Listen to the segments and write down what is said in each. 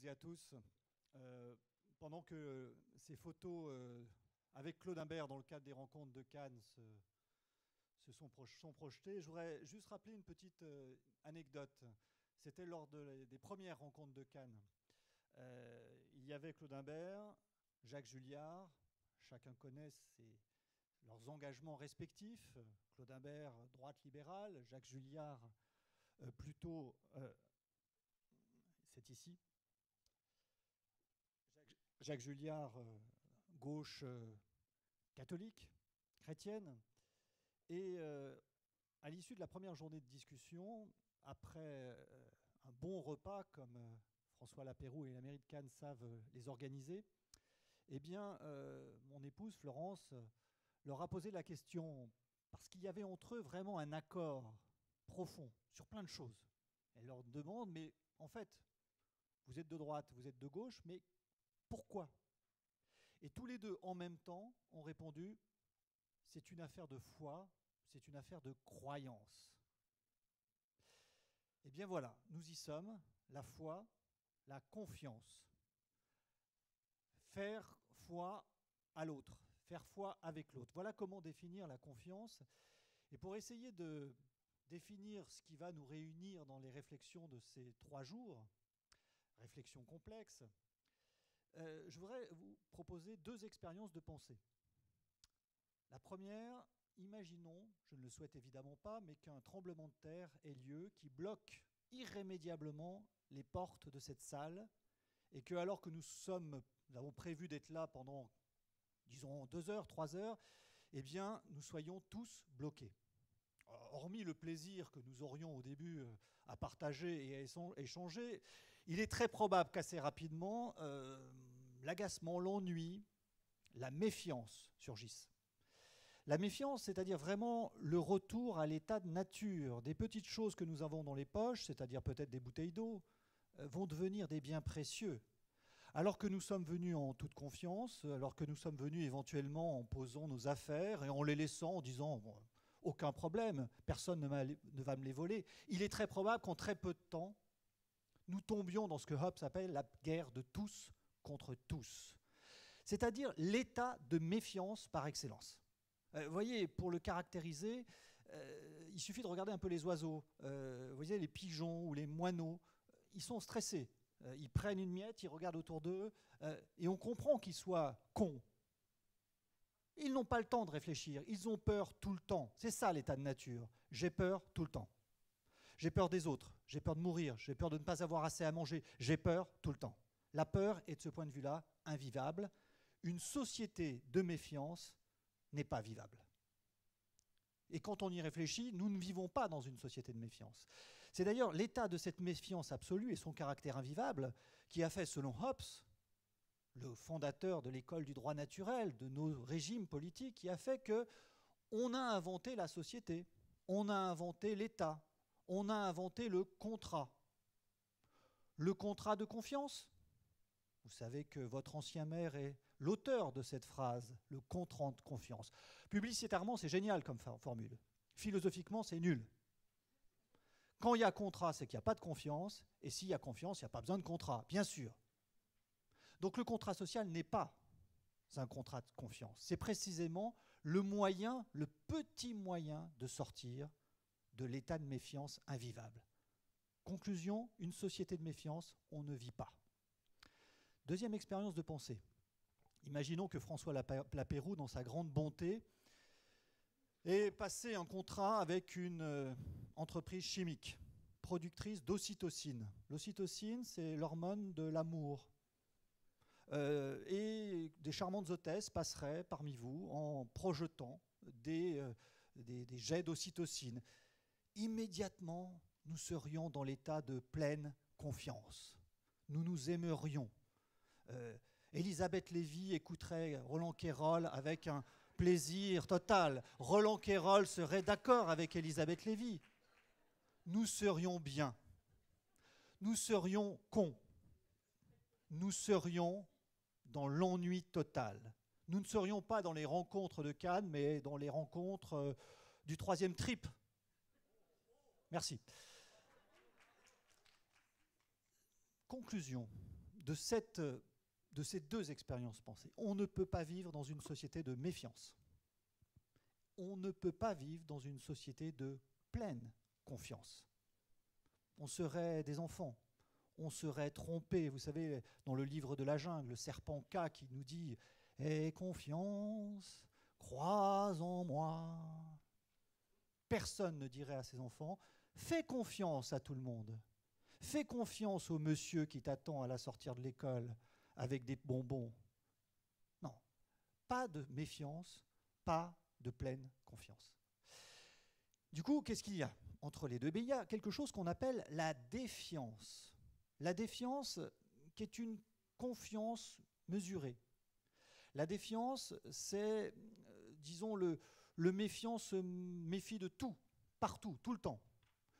toutes et à tous. Pendant que ces photos avec Claude Imbert dans le cadre des rencontres de Cannes sont projetées, je voudrais juste rappeler une petite anecdote. C'était lors des premières rencontres de Cannes. Il y avait Claude Imbert, Jacques Julliard, chacun connaît leurs engagements respectifs. Claude Imbert, droite libérale, Jacques Julliard, plutôt, c'est ici. Jacques Julliard, gauche catholique, chrétienne. Et à l'issue de la première journée de discussion, après un bon repas, comme François Lapeyroux et la mairie de Cannes savent les organiser, eh bien, mon épouse Florence leur a posé la question, parce qu'il y avait entre eux vraiment un accord profond sur plein de choses. Elle leur demande, mais en fait, vous êtes de droite, vous êtes de gauche, mais pourquoi? Et tous les deux, en même temps, ont répondu, c'est une affaire de foi, c'est une affaire de croyance. Eh bien voilà, nous y sommes, la foi, la confiance. Faire foi à l'autre, faire foi avec l'autre. Voilà comment définir la confiance. Et pour essayer de définir ce qui va nous réunir dans les réflexions de ces 3 jours, réflexions complexes, je voudrais vous proposer 2 expériences de pensée. La première, imaginons, je ne le souhaite évidemment pas, mais qu'un tremblement de terre ait lieu qui bloque irrémédiablement les portes de cette salle et que, alors que nous avons prévu d'être là pendant, disons, 2 heures, 3 heures, eh bien, nous soyons tous bloqués. Hormis le plaisir que nous aurions au début à partager et à échanger, il est très probable qu'assez rapidement, l'agacement, l'ennui, la méfiance surgissent. La méfiance, c'est-à-dire vraiment le retour à l'état de nature. Des petites choses que nous avons dans les poches, c'est-à-dire peut-être des bouteilles d'eau, vont devenir des biens précieux. Alors que nous sommes venus en toute confiance, alors que nous sommes venus éventuellement en posant nos affaires et en les laissant en disant bon, aucun problème, personne ne va me les voler, il est très probable qu'en très peu de temps, nous tombions dans ce que Hobbes appelle la guerre de tous contre tous. C'est-à-dire l'état de méfiance par excellence. Vous voyez, pour le caractériser, il suffit de regarder un peu les oiseaux. Vous voyez, les pigeons ou les moineaux, ils sont stressés. Ils prennent une miette, ils regardent autour d'eux, et on comprend qu'ils soient cons. Ils n'ont pas le temps de réfléchir, ils ont peur tout le temps. C'est ça l'état de nature. J'ai peur tout le temps. J'ai peur des autres, j'ai peur de mourir, j'ai peur de ne pas avoir assez à manger, j'ai peur tout le temps. La peur est de ce point de vue-là invivable. Une société de méfiance n'est pas vivable. Et quand on y réfléchit, nous ne vivons pas dans une société de méfiance. C'est d'ailleurs l'état de cette méfiance absolue et son caractère invivable qui a fait, selon Hobbes, le fondateur de l'école du droit naturel, de nos régimes politiques, qui a fait qu'on a inventé la société, on a inventé l'État, on a inventé le contrat. Le contrat de confiance. Vous savez que votre ancien maire est l'auteur de cette phrase, le contrat de confiance. Publicitairement, c'est génial comme formule. Philosophiquement, c'est nul. Quand il y a contrat, c'est qu'il n'y a pas de confiance, et s'il y a confiance, il n'y a pas besoin de contrat, bien sûr. Donc le contrat social n'est pas un contrat de confiance. C'est précisément le moyen, le petit moyen de sortir de l'état de méfiance invivable. Conclusion, une société de méfiance, on ne vit pas. Deuxième expérience de pensée. Imaginons que François Lapeyroux, dans sa grande bonté, ait passé un contrat avec une entreprise chimique, productrice d'ocytocine. L'ocytocine, c'est l'hormone de l'amour. Et des charmantes hôtesses passeraient parmi vous en projetant des jets d'ocytocine. Immédiatement, nous serions dans l'état de pleine confiance. Nous nous aimerions. Elisabeth Lévy écouterait Roland Quérol avec un plaisir total. Roland Quérol serait d'accord avec Elisabeth Lévy. Nous serions bien. Nous serions cons. Nous serions dans l'ennui total. Nous ne serions pas dans les rencontres de Cannes, mais dans les rencontres du 3e trip. Merci. Conclusion. de ces deux expériences pensées. On ne peut pas vivre dans une société de méfiance. On ne peut pas vivre dans une société de pleine confiance. On serait des enfants, on serait trompé. Vous savez, dans le livre de la jungle, le serpent K qui nous dit « Aie confiance, crois en moi ». Personne ne dirait à ses enfants « Fais confiance à tout le monde. Fais confiance au monsieur qui t'attend à la sortie de l'école avec des bonbons. » Non, pas de méfiance, pas de pleine confiance. Du coup, qu'est-ce qu'il y a entre les deux? Il y a quelque chose qu'on appelle la défiance. La défiance qui est une confiance mesurée. La défiance, c'est, disons, le méfiant se méfie de tout, partout, tout le temps.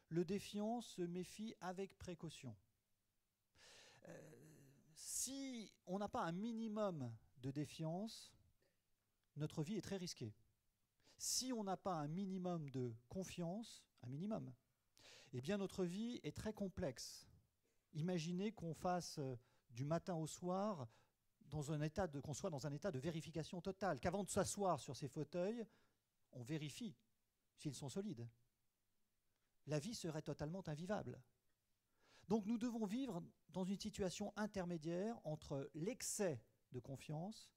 Le défiant se méfie avec précaution. Si on n'a pas un minimum de défiance, notre vie est très risquée. Si on n'a pas un minimum de confiance, eh bien notre vie est très complexe. Imaginez qu'on fasse du matin au soir qu'on soit dans un état de vérification totale, qu'avant de s'asseoir sur ces fauteuils, on vérifie s'ils sont solides. La vie serait totalement invivable. Donc nous devons vivre dans une situation intermédiaire entre l'excès de confiance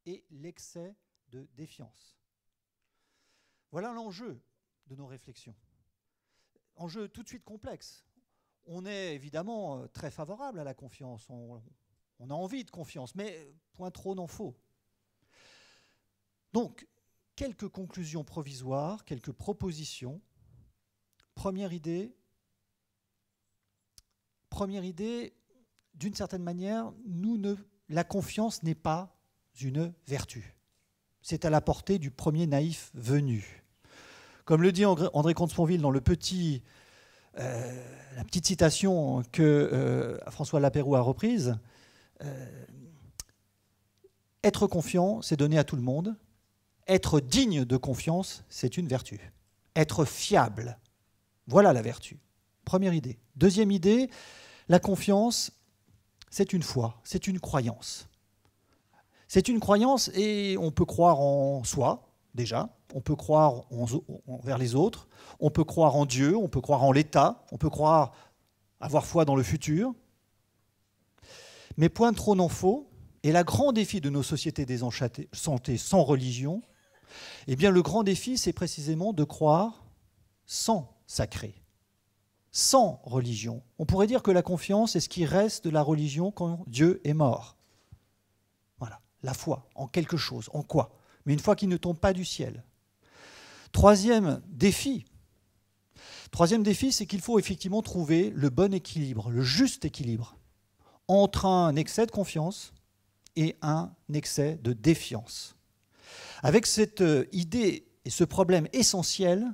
et l'excès de défiance. Voilà l'enjeu de nos réflexions. Enjeu tout de suite complexe. On est évidemment très favorable à la confiance, on a envie de confiance, mais point trop n'en faut. Donc, quelques conclusions provisoires, quelques propositions. Première idée, d'une certaine manière, la confiance n'est pas une vertu. C'est à la portée du premier naïf venu. Comme le dit André Comte-Sponville dans la petite citation que François Lapéroux a reprise, être confiant, c'est donner à tout le monde. Être digne de confiance, c'est une vertu. Être fiable, voilà la vertu. Première idée. Deuxième idée, la confiance, c'est une foi, c'est une croyance. C'est une croyance et on peut croire en soi, déjà. On peut croire envers les autres. On peut croire en Dieu, on peut croire en l'État. On peut avoir foi dans le futur. Mais point trop n'en faut. Et le grand défi de nos sociétés désenchantées sans religion, eh bien le grand défi, c'est précisément de croire sans sacré, sans religion. On pourrait dire que la confiance est ce qui reste de la religion quand Dieu est mort. Voilà, la foi en quelque chose, en quoi? Mais une foi qui ne tombe pas du ciel. Troisième défi, c'est qu'il faut effectivement trouver le bon équilibre, le juste équilibre entre un excès de confiance et un excès de défiance. Avec cette idée et ce problème essentiel,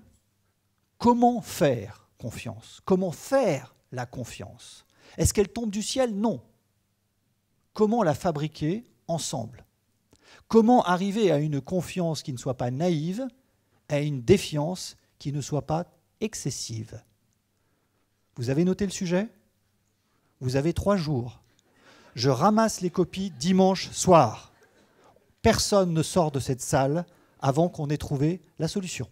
comment faire confiance? Comment faire la confiance? Est-ce qu'elle tombe du ciel? Non. Comment la fabriquer ensemble? Comment arriver à une confiance qui ne soit pas naïve, à une défiance qui ne soit pas excessive? Vous avez noté le sujet? Vous avez 3 jours. Je ramasse les copies dimanche soir. Personne ne sort de cette salle avant qu'on ait trouvé la solution.